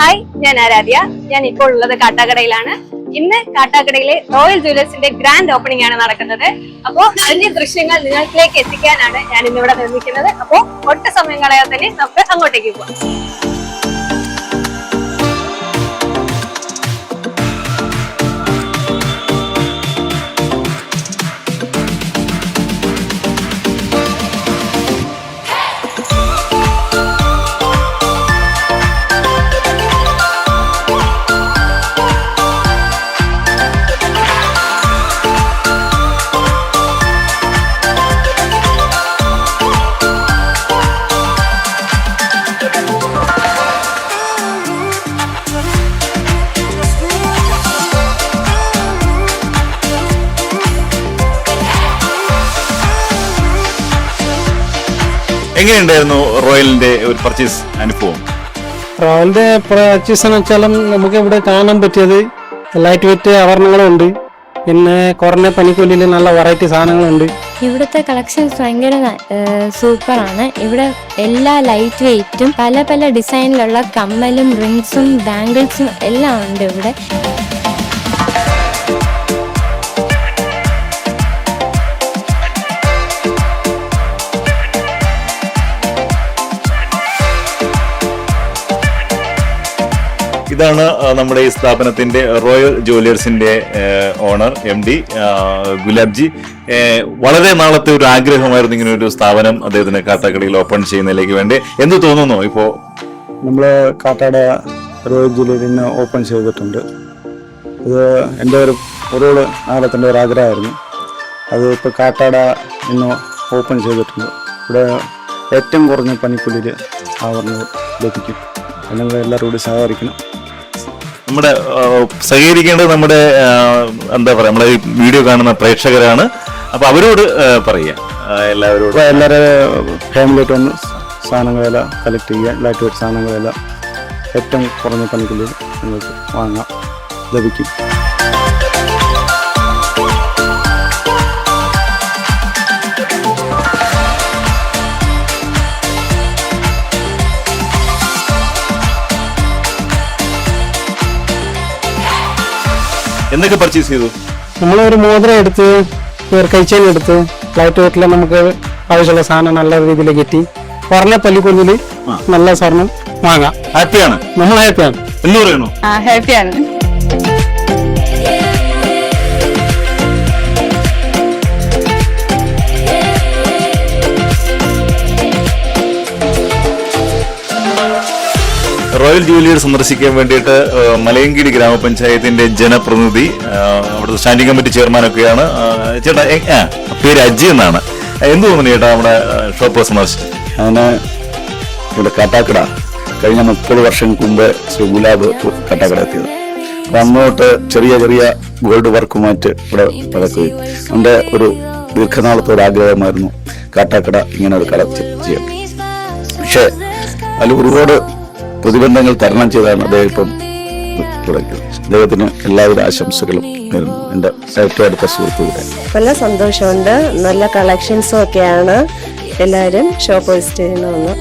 Hi, ഞാൻ ആരാധ്യ. ഞാൻ ഇപ്പോൾ ഉള്ളത് കാട്ടാക്കടയിലാണ്. ഇന്ന് കാട്ടാക്കടയിലെ റോയൽ ജുവലേഴ്സിന്റെ ഗ്രാൻഡ് ഓപ്പണിംഗ് ആണ് നടക്കുന്നത്. അപ്പോ അതിന്റെ ദൃശ്യങ്ങൾ നിങ്ങളിലേക്ക് എത്തിക്കാനാണ് ഞാൻ ഇന്നിവിടെ നിർമ്മിക്കുന്നത്. അപ്പോ ഒട്ടും സമയം കളയാതെ തന്നെ നമുക്ക് അങ്ങോട്ടേക്ക് പോവാം. എങ്ങനെയുണ്ടായിരുന്നു റോയലിന്റെ ഒരു പർച്ചേസ് അനുഭവം? റോയലിന്റെ പർച്ചേസ് എന്ന് വെച്ചാലും നമുക്ക് ഇവിടെ കാണാൻ പറ്റിയത് ലൈറ്റ് വെയിറ്റ് ആഭരണങ്ങളുണ്ട്, പിന്നെ കുറഞ്ഞ പണിക്കൂലിയിൽ നല്ല വെറൈറ്റി സാധനങ്ങളുണ്ട്. ഇവിടുത്തെ കളക്ഷൻസ് ഭയങ്കര സൂപ്പറാണ്. ഇവിടെ എല്ലാ ലൈറ്റ് വെയിറ്റും പല പല ഡിസൈനിലുള്ള കമ്മലും റിങ്സും ബാംഗിൾസും എല്ലാം ഉണ്ട് ഇവിടെ. ഇതാണ് നമ്മുടെ ഈ സ്ഥാപനത്തിന്റെ റോയൽ ജുവലേഴ്സിന്റെ ഓണർ MD ഗുലാബ്ജി. വളരെ നാളത്തെ ഒരു ആഗ്രഹമായിരുന്നു ഇങ്ങനെ ഒരു സ്ഥാപനം അദ്ദേഹത്തിന് കാട്ടാക്കടയിൽ ഓപ്പൺ ചെയ്യുന്നതിലേക്ക് വേണ്ടി. എന്ത് തോന്നുന്നു ഇപ്പോ? നമ്മള് കാട്ടാട റോയൽ ജുവലറിന് ഓപ്പൺ ചെയ്തിട്ടുണ്ട്. ഇത് എൻ്റെ ഒരു നാളത്തിൻ്റെ ഒരു ആഗ്രഹമായിരുന്നു. അത് ഇപ്പോൾ കാട്ടാട ഇന്ന് ഓപ്പൺ ചെയ്തിട്ടുണ്ട്. ഇവിടെ ഏറ്റവും കുറഞ്ഞ പണിക്കൂലിയിൽ ആഭരണങ്ങൾ ലഭിക്കും. അല്ലെങ്കിൽ എല്ലാവരും കൂടി സഹകരിക്കണം. നമ്മുടെ സഹകരിക്കേണ്ടത് നമ്മുടെ എന്താ പറയാ, നമ്മളെ ഈ വീഡിയോ കാണുന്ന പ്രേക്ഷകരാണ്. അപ്പൊ അവരോട് പറയാ, എല്ലാവരോടും എല്ലാവരും ഫാമിലിയായിട്ട് വന്ന് സാധനങ്ങളെല്ലാം കളക്ട് ചെയ്യുക. ലൈറ്റ് വെയിറ്റ് സാധനങ്ങളെല്ലാം ഏറ്റവും കുറഞ്ഞ പണിക്കൂലിയിൽ നിങ്ങൾക്ക് വാങ്ങാം, ലഭിക്കും. എന്തൊക്കെ പർച്ചേസ് ചെയ്തു? നമ്മളൊരു മോതിരം എടുത്ത്, കൈച്ചെയിൻ എടുത്ത്, ലൈറ്റ് വെയിറ്റിൽ നമുക്ക് ആവശ്യമുള്ള സാധനം നല്ല രീതിയിലേക്ക് എത്തി കുറഞ്ഞ പള്ളിക്കുള്ളിൽ നല്ല സ്വർണം വാങ്ങാം. ഹാപ്പിയാണ്, നമ്മൾ ഹാപ്പിയാണ്. എന്ന് പറയണോ? ഹാപ്പിയാണ്. റോയൽ ജുവലേഴ്സ് സന്ദർശിക്കാൻ വേണ്ടിയിട്ട് മലയങ്കിടി ഗ്രാമപഞ്ചായത്തിന്റെ ജനപ്രതിനിധി, അവിടുത്തെ സ്റ്റാൻഡിംഗ് കമ്മിറ്റി ചെയർമാനൊക്കെയാണ്. ചേട്ടാ, പേര് അജി എന്നാണ്. എന്ത് തോന്നുന്നു ചേട്ടാ നമ്മുടെ ഷോപ്പ് സന്ദർശിച്ചു? അങ്ങനെ ഇവിടെ കാട്ടാക്കട കഴിഞ്ഞ 30 വർഷങ്ങൾക്ക് മുമ്പ് ശ്രീ ഗുലാബ് കാട്ടാക്കട എത്തിയത്. അപ്പം അങ്ങോട്ട് ചെറിയ ചെറിയ ഗോൾഡ് വർക്കുമായിട്ട് ഇവിടെ നടക്കുകയും എൻ്റെ ഒരു ദീർഘനാളത്തെ ഒരു ആഗ്രഹമായിരുന്നു കാട്ടാക്കട ഇങ്ങനെ ഒരു കട ചെയ്യാൻ. പക്ഷേ അതിൽ ഒരുപാട് പ്രതിബന്ധങ്ങൾ തരണം ചെയ്താണ് അദ്ദേഹം ഇപ്പം തുടങ്ങിയത്. അദ്ദേഹത്തിന് എല്ലാവിധ ആശംസകളും നേരുന്നു. എൻ്റെ ഏറ്റവും അടുത്ത സുഹൃത്തുക്കൂടെ. നല്ല സന്തോഷമുണ്ട്. നല്ല കളക്ഷൻസും ഒക്കെയാണ്. എല്ലാവരും ഷോപ്പ് വിസിറ്റ് ചെയ്യണമെന്ന്.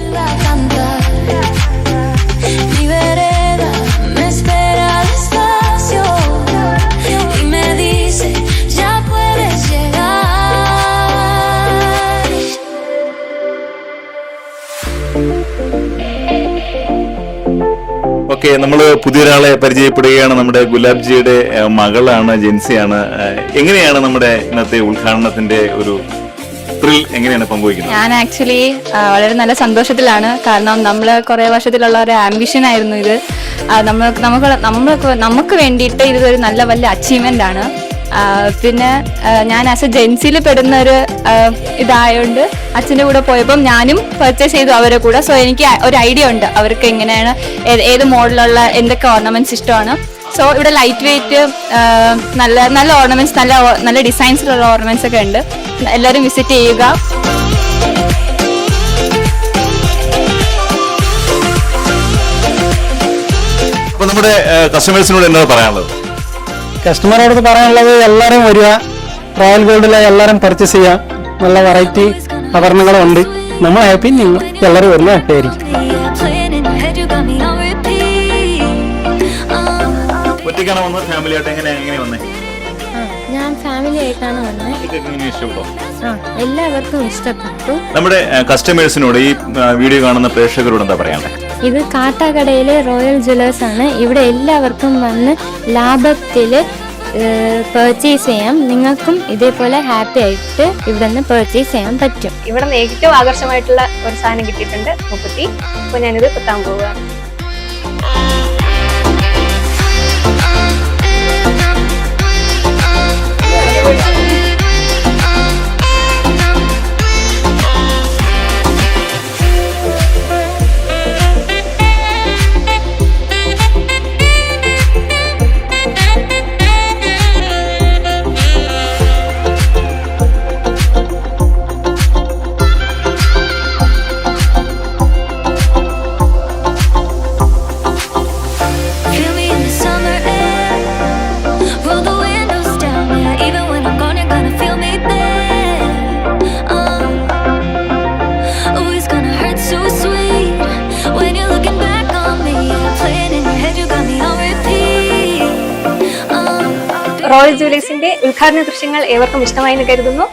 ഓക്കെ, നമ്മൾ പുതിയൊരാളെ പരിചയപ്പെടുകയാണ്. നമ്മുടെ ഗുലാബ്ജിയുടെ മകളാണ്, ജെൻസിയാണ്. എങ്ങനെയാണ് നമ്മുടെ ഇന്നത്തെ ഉദ്ഘാടനത്തിന്റെ ഒരു ത്രിൽ എങ്ങനെയാണ് പങ്കുവയ്ക്കുന്നത്? ഞാൻ ആക്ച്വലി വളരെ നല്ല സന്തോഷത്തിലാണ്. കാരണം നമ്മൾ കുറെ വർഷത്തിലുള്ള ഒരു ആംബിഷൻ ആയിരുന്നു ഇത്. നമുക്ക് വേണ്ടിയിട്ട് ഇതൊരു നല്ല വലിയ അച്ചീവ്മെന്റ് ആണ്. പിന്നെ ഞാൻ ആസ് എ ജെൻസിൽ പെടുന്ന ഒരു ഇതായതുകൊണ്ട് അച്ഛൻ്റെ കൂടെ പോയപ്പം ഞാനും പർച്ചേസ് ചെയ്തു അവരുടെ കൂടെ. സോ എനിക്ക് ഒരു ഐഡിയ ഉണ്ട് അവർക്ക് എങ്ങനെയാണ് ഏത് മോഡലുള്ള എന്തൊക്കെ ഓർണമെന്റ്സ് ഇഷ്ടമാണ്. സോ ഇവിടെ ലൈറ്റ് വെയിറ്റ് നല്ല നല്ല ഓർണമെന്റ്സ്, നല്ല ഡിസൈൻസിലുള്ള ഓർണമെന്റ്സ് ഒക്കെ ഉണ്ട്. എല്ലാവരും വിസിറ്റ് ചെയ്യുക. അപ്പൊ നമ്മുടെ കസ്റ്റമേഴ്സിനോട് എന്താ പറയാനുള്ളത്? കസ്റ്റമറോട് പറയാനുള്ളത് എല്ലാവരും വരിക, റോയൽ ഗോൾഡിലെ എല്ലാവരും പർച്ചേസ് ചെയ്യാം. നല്ല വെറൈറ്റി ആഭരണങ്ങളും ഉണ്ട്. നമ്മൾ ഹാപ്പി, നിങ്ങൾ എല്ലാവരും വരുന്ന ഹാപ്പി ആയിരിക്കും. ഒറ്റയ്ക്കാണ് വന്നത് ഫാമിലി ആയിട്ട് എങ്ങനെ വന്നേ? ആ, ഞാൻ ഫാമിലി ആയിട്ടാണ് വന്നത്. ഒറ്റയ്ക്കൊക്കെ എങ്ങനെ ഇഷ്ടപ്പെട്ടോ? ആ, എല്ലാവർക്കും ഇഷ്ടപ്പെട്ടു. നമ്മുടെ കസ്റ്റമേഴ്സിനോട് ഈ വീഡിയോ കാണുന്ന പ്രേക്ഷകരോട് എന്താ പറയാനുള്ളത്? ഇത് കാട്ടാക്കടയിലെ റോയൽ ജ്വല്ലേഴ്സ് ആണ്. ഇവിടെ എല്ലാവർക്കും വന്ന് ലാഭത്തിൽ പർച്ചേസ് ചെയ്യാം. നിങ്ങൾക്കും ഇതേപോലെ ഹാപ്പി ആയിട്ട് ഇവിടെ നിന്ന് പർച്ചേസ് ചെയ്യാൻ പറ്റും. ഇവിടെ നിന്ന് ഏറ്റവും ആകർഷമായിട്ടുള്ള ഒരു സാധനം കിട്ടിയിട്ടുണ്ട്, മുപ്പത്തി. അപ്പോൾ ഞാനിത് കുത്താൻ പോവുകയാണ്. Feel me in the summer air. Roll the windows down, yeah. Even when I'm gone, you're gonna feel me there. Oh, it's gonna hurt so sweet when you're looking back on me. Yeah, playing in your head, you got me on repeat. Royal ജുവലേഴ്സിന്റെ ഉദ്ഘാടന ദൃശ്യങ്ങൾ ഏവർക്കും ഇഷ്ടമായി എന്ന് കരുതുന്നു.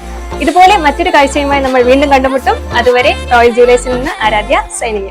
ഇതുപോലെ മറ്റൊരു കാഴ്ചയുമായി നമ്മൾ വീണ്ടും കണ്ടുമുട്ടും. അതുവരെ റോയൽ ജുവലേഴ്സിൽ നിന്ന് ആരാധ്യ സൈനിക.